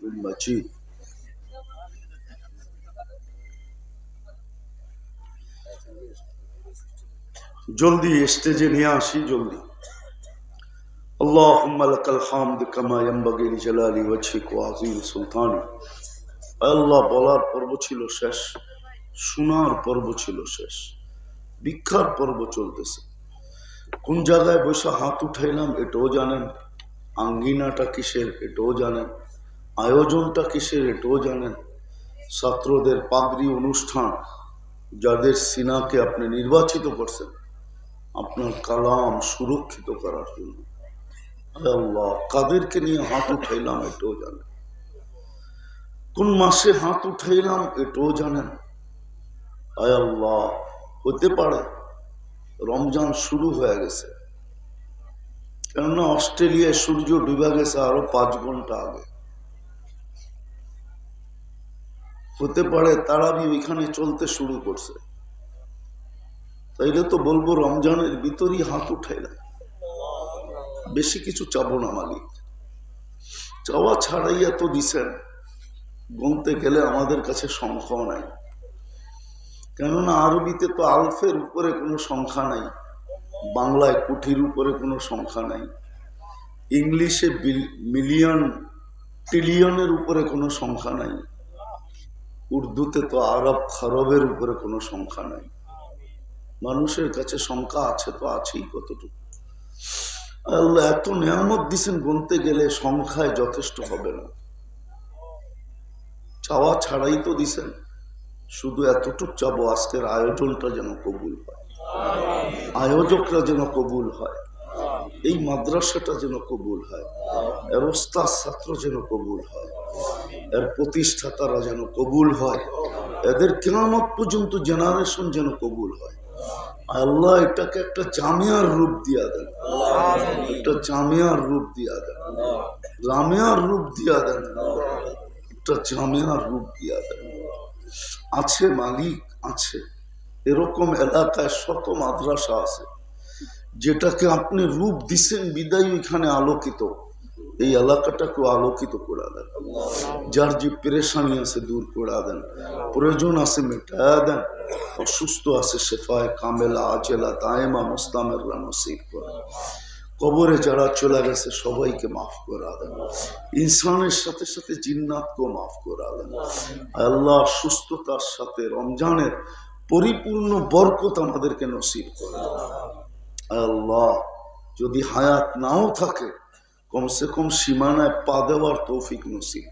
مجيد জলদি স্টেজে নিয়ে আসি জলদি اللهم لك الحمد كما ينبغي لجلال وجهك وعظيم سلطانك আল্লাহ বলার পর্ব ছিল শেষ শোনার পর্ব ছিল শেষ ভিক্ষার পর্ব চলতেছে কোন জায়গায় বসে হাত উঠাইলাম এটাও জানেন আঙ্গিনাটা কিসের এটাও জানেন আয়োজনটা কিসের এটাও জানেন ছাত্রদের পাগড়ি অনুষ্ঠান যাদের সিনাকে আপনি নির্বাচিত করছেন আপনার কালাম সুরক্ষিত করার জন্য আল্লাহ কাদেরকে নিয়ে হাত উঠাইলাম এটাও জানেন কোন মাসে হাত উঠাইলাম এটাও জানেন আয় আল্লাহ হতে পারে রমজান শুরু হয়ে গেছে কেননা অস্ট্রেলিয়ায় সূর্য ডুবে গেছে আরো 5 ঘন্টা আগে হতে পারে তারাবি এখানে চলতে শুরু করছে তাইলে তো বলবো রমজানের ভিতরই হাত উঠাইলাম বেশি কিছু চাবো না মালিক চাওয়া ছাড়াইয়া তো দিছেন গুনতে গেলে আমাদের কাছে সংখ্যাও নাই কেননা আরবিতে তো আলফের উপরে কোনো সংখ্যা নাই বাংলায় কোটির উপরে কোনো সংখ্যা নাই ইংলিশে মিলিয়ন ট্রিলিয়নের উপরে কোনো সংখ্যা নাই উর্দুতে তো আরব খরবের উপরে কোনো সংখ্যা নাই মানুষের কাছে সংখ্যা আছে তো আছেই কতটুকু আল্লাহ এত নিয়ামত দিছেন গুনতে গেলে সংখ্যায় যথেষ্ট হবে না চাওয়া ছাড়াই তো দিছেন শুধু এতটুক চাবো আজকের আয়োজনটা যেন কবুল হয় আয়োজকরা যেন কবুল হয় এই মাদ্রাসাটা যেন কবুল হয় এর ওস্তাদ ছাত্র যেন কবুল হয় এর প্রতিষ্ঠাতারা যেন কবুল হয় এদের কিয়ামত পর্যন্ত জেনারেশন যেন কবুল হয় আল্লাহ এটাকে একটা জামিয়ার রূপ দিয়া দেন একটা জামিয়ার রূপ দিয়া দেন জামিয়ার রূপ দিয়া দেন একটা জামিয়ার রূপ দিয়া দেন আছে মালিক আছে এরকম এলাকায় শত মাদ্রাসা আছে যেটাকে আপনি রূপ দিছেন বিদায় এখানে আলোকিত এই এলাকাটাকে আলোকিত করে দেন যার যে পেরেশানি আছে দূর করে দেন প্রয়োজন আছে মেটায়া দেন অসুস্থ আছে শেফায়ে কামেলা আজেলা দায়েমা মুস্তামেররা নসিব করেন কবরে যারা চলে গেছে সবাইকে মাফ করে দেন ইনসানের সাথে সাথে জিন্নাতকেও মাফ করে দেন আল্লাহ সুস্থতার সাথে রমজানের পরিপূর্ণ বরকত আমাদেরকে নসিব করে আল্লাহ যদি হায়াত নাও থাকে কমসে কম সীমানায় পা দেওয়ার তৌফিক নসিব